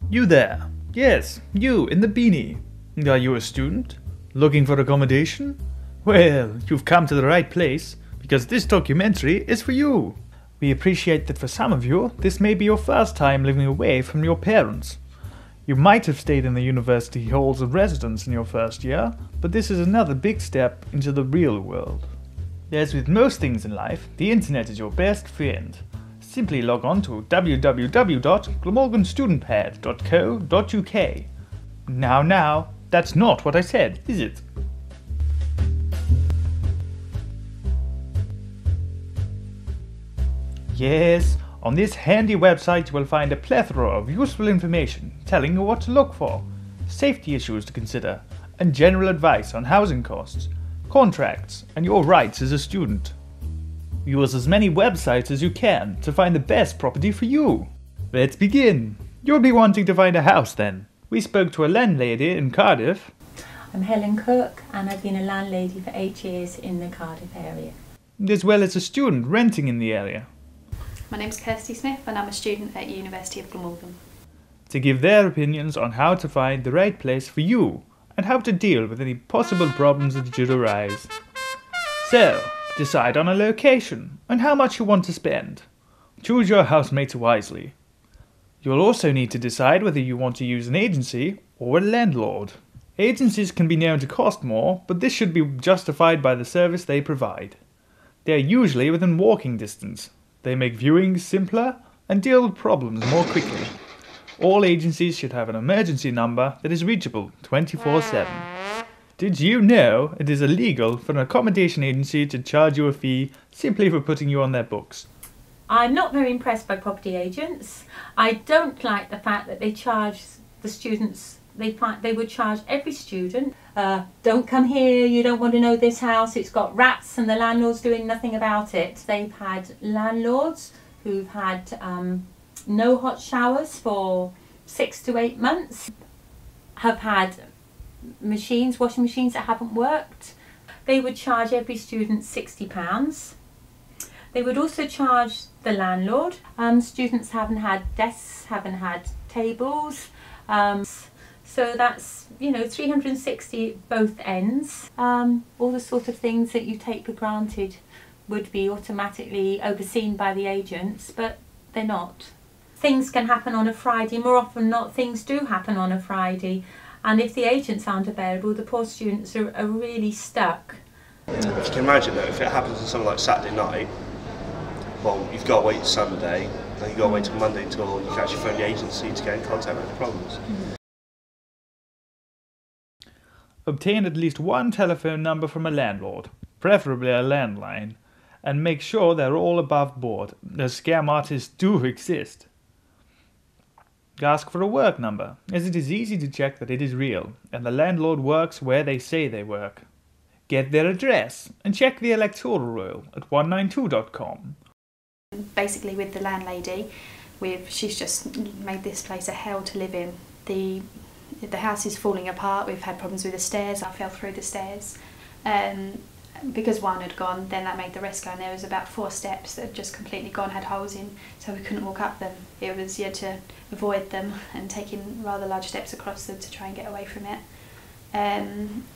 You there? Yes, you in the beanie. Are you a student? Looking for accommodation? Well, you've come to the right place, because this documentary is for you. We appreciate that for some of you, this may be your first time living away from your parents. You might have stayed in the university halls of residence in your first year, but this is another big step into the real world. As with most things in life, the internet is your best friend. Simply log on to www.glamorganstudentpad.co.uk. Now, that's not what I said, is it? Yes, on this handy website you will find a plethora of useful information telling you what to look for, safety issues to consider, and general advice on housing costs, contracts, and your rights as a student. Use as many websites as you can to find the best property for you. Let's begin. You'll be wanting to find a house then. We spoke to a landlady in Cardiff. I'm Helen Cook and I've been a landlady for 8 years in the Cardiff area. As well as a student renting in the area. My name's Kirsty Smith and I'm a student at University of Glamorgan. To give their opinions on how to find the right place for you and how to deal with any possible problems that should arise. So, decide on a location and how much you want to spend. Choose your housemates wisely. You'll also need to decide whether you want to use an agency or a landlord. Agencies can be known to cost more, but this should be justified by the service they provide. They are usually within walking distance. They make viewings simpler and deal with problems more quickly. All agencies should have an emergency number that is reachable 24/7. Did you know it is illegal for an accommodation agency to charge you a fee simply for putting you on their books? I'm not very impressed by property agents. I don't like the fact that they charge the students, they would charge every student, don't come here, you don't want to know this house, it's got rats and the landlord's doing nothing about it. They've had landlords who've had no hot showers for 6 to 8 months, have had washing machines that haven't worked. They would charge every student £60. They would also charge the landlord. Students haven't had desks, haven't had tables. So that's, 360 at both ends. All the sort of things that you take for granted would be automatically overseen by the agents, but they're not. Things can happen on a Friday. More often than not, things do happen on a Friday. And if the agents aren't available, the poor students are really stuck. If you can imagine that if it happens on something like Saturday night, well, you've got to wait till Sunday, then you've got to wait till Monday until you can actually phone the agency to get in contact with the problems. Obtain at least one telephone number from a landlord, preferably a landline, and make sure they're all above board, as scam artists do exist. Ask for a work number, as it is easy to check that it is real, and the landlord works where they say they work. Get their address, and check the electoral roll at 192.com. Basically with the landlady, she's just made this place a hell to live in. The house is falling apart, we've had problems with the stairs, I fell through the stairs. Because one had gone, then that made the rest go, and there was about 4 steps that had just completely gone, had holes in, so we couldn't walk up them. You had to avoid them and taking rather large steps across them to try and get away from it.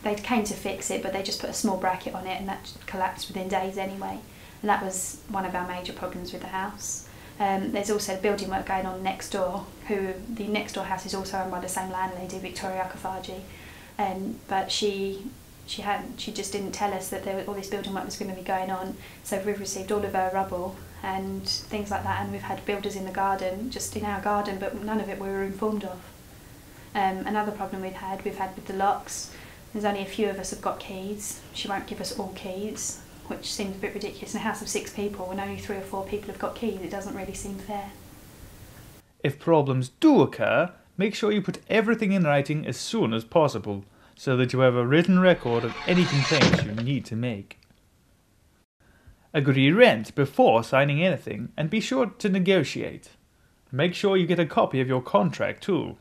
They came to fix it, but they just put a small bracket on it and that collapsed within days anyway. And that was one of our major problems with the house. There's also building work going on next door, the next door house is also owned by the same landlady, Victoria Akafaji, but she just didn't tell us that all this building work was going to be going on, so we've received all of her rubble and things like that, and we've had builders in the garden, just in our garden, but none of it we were informed of. Another problem we've had with the locks, there's only a few of us have got keys. She won't give us all keys, which seems a bit ridiculous. In a house of 6 people, when only 3 or 4 people have got keys, it doesn't really seem fair. If problems do occur, make sure you put everything in writing as soon as possible, so that you have a written record of any complaints you need to make. Agree rent before signing anything, and be sure to negotiate. Make sure you get a copy of your contract too.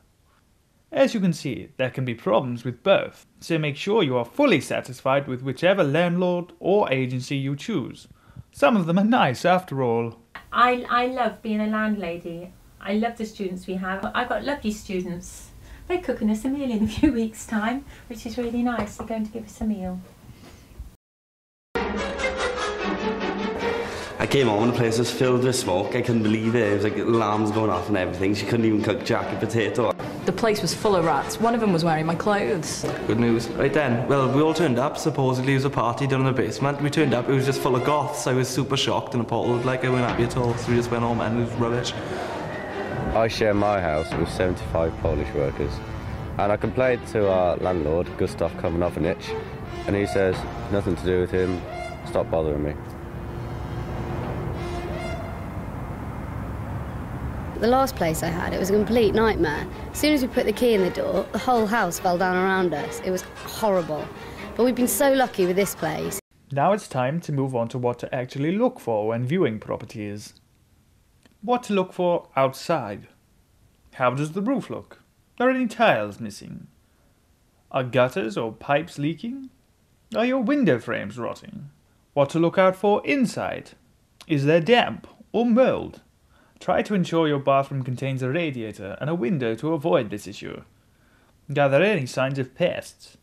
As you can see, there can be problems with both, so make sure you are fully satisfied with whichever landlord or agency you choose. Some of them are nice after all. I love being a landlady. I love the students we have. I've got lovely students. They're cooking us a meal in a few weeks' time, which is really nice. They're going to give us a meal. I came home and the place was filled with smoke. I couldn't believe it. It was like alarms going off and everything. She couldn't even cook jack and potato. The place was full of rats. One of them was wearing my clothes. Good news. Right then, well, we all turned up. Supposedly it was a party down in the basement. We turned up, it was just full of goths. I was super shocked and appalled. Like, I wasn't happy at all. So we just went home and it was rubbish. I share my house with 75 Polish workers. And I complained to our landlord, Gustav Komanowicz, and he says, nothing to do with him, stop bothering me. The last place I had, it was a complete nightmare. As soon as we put the key in the door, the whole house fell down around us. It was horrible. But we've been so lucky with this place. Now it's time to move on to what to actually look for when viewing properties. What to look for outside. How does the roof look? Are any tiles missing? Are gutters or pipes leaking? Are your window frames rotting? What to look out for inside? Is there damp or mold? Try to ensure your bathroom contains a radiator and a window to avoid this issue. Gather any signs of pests.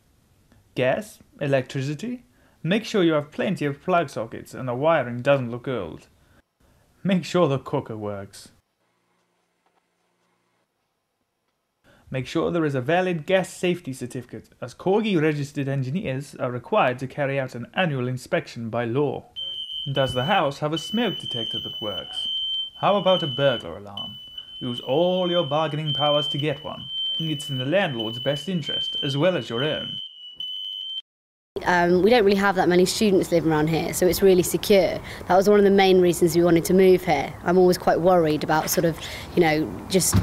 Gas, electricity. Make sure you have plenty of plug sockets and the wiring doesn't look old. Make sure the cooker works. Make sure there is a valid gas safety certificate, as Corgi registered engineers are required to carry out an annual inspection by law. Does the house have a smoke detector that works? How about a burglar alarm? Use all your bargaining powers to get one. It's in the landlord's best interest, as well as your own. We don't really have that many students living around here, so it's really secure. That was one of the main reasons we wanted to move here. I'm always quite worried about sort of, just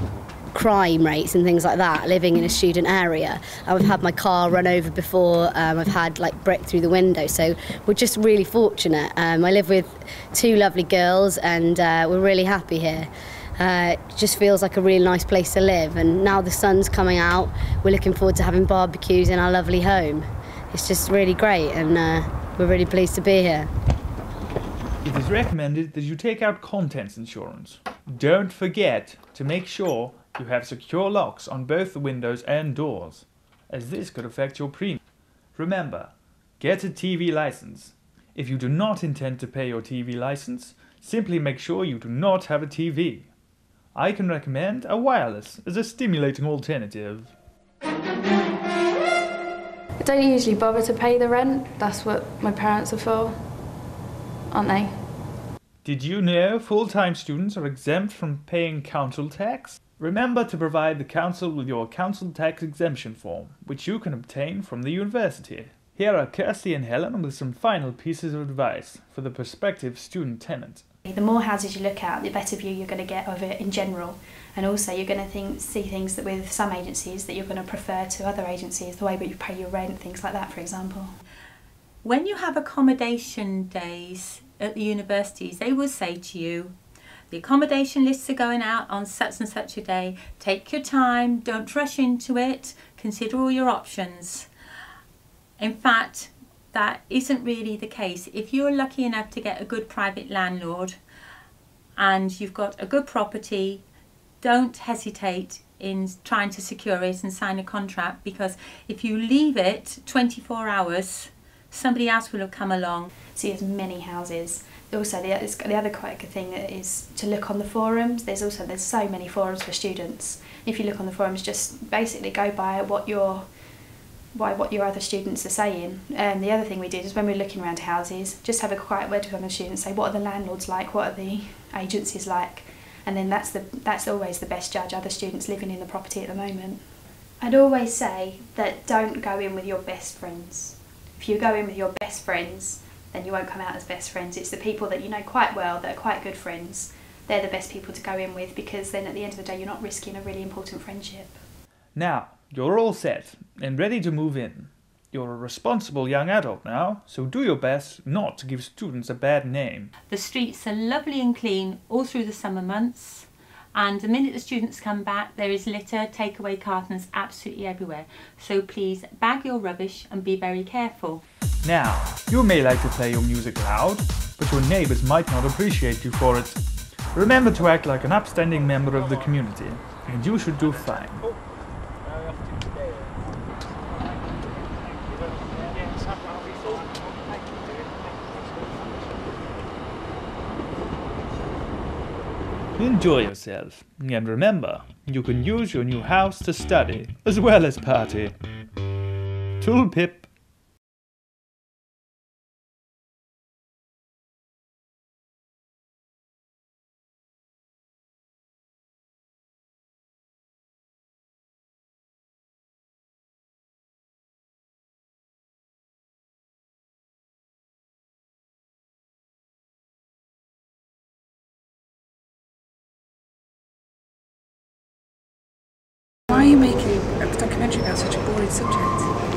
crime rates and things like that, living in a student area. I've had my car run over before, I've had brick through the window, so we're just really fortunate. I live with two lovely girls and we're really happy here. It just feels like a really nice place to live, and now the sun's coming out, we're looking forward to having barbecues in our lovely home. It's just really great and we're really pleased to be here. It is recommended that you take out contents insurance. Don't forget to make sure you have secure locks on both the windows and doors, as this could affect your premium. Remember, get a TV license. If you do not intend to pay your TV license, simply make sure you do not have a TV. I can recommend a wireless as a stimulating alternative. I don't usually bother to pay the rent. That's what my parents are for, aren't they? Did you know full-time students are exempt from paying council tax? Remember to provide the council with your council tax exemption form, which you can obtain from the university. Here are Kirsty and Helen with some final pieces of advice for the prospective student tenant. The more houses you look at, the better view you're going to get of it in general, and also you're going to see things that with some agencies that you're going to prefer to other agencies, the way that you pay your rent, things like that, for example. When you have accommodation days at the universities, they will say to you, the accommodation lists are going out on such and such a day. Take your time, don't rush into it, consider all your options. In fact, that isn't really the case. If you're lucky enough to get a good private landlord and you've got a good property, don't hesitate in trying to secure it and sign a contract, because if you leave it 24 hours, somebody else will have come along. See as many houses. Also, the other quite good thing is to look on the forums. There's so many forums for students. If you look on the forums, just basically go by what your other students are saying. The other thing we did is when we were looking around houses, just have a quiet word with one of the students, say what are the landlords like, what are the agencies like, and then that's always the best judge, other students living in the property at the moment. I'd always say that don't go in with your best friends. If you go in with your best friends, then you won't come out as best friends. It's the people that you know quite well, that are quite good friends. They're the best people to go in with, because then at the end of the day you're not risking a really important friendship. Now, you're all set and ready to move in. You're a responsible young adult now, so do your best not to give students a bad name. The streets are lovely and clean all through the summer months, and the minute the students come back there is litter, takeaway cartons absolutely everywhere. So please bag your rubbish and be very careful. Now, you may like to play your music loud, but your neighbours might not appreciate you for it. Remember to act like an upstanding member of the community, and you should do fine. Enjoy yourself, and remember, you can use your new house to study as well as party. Tulpip. Why are you making a documentary about such a boring subject?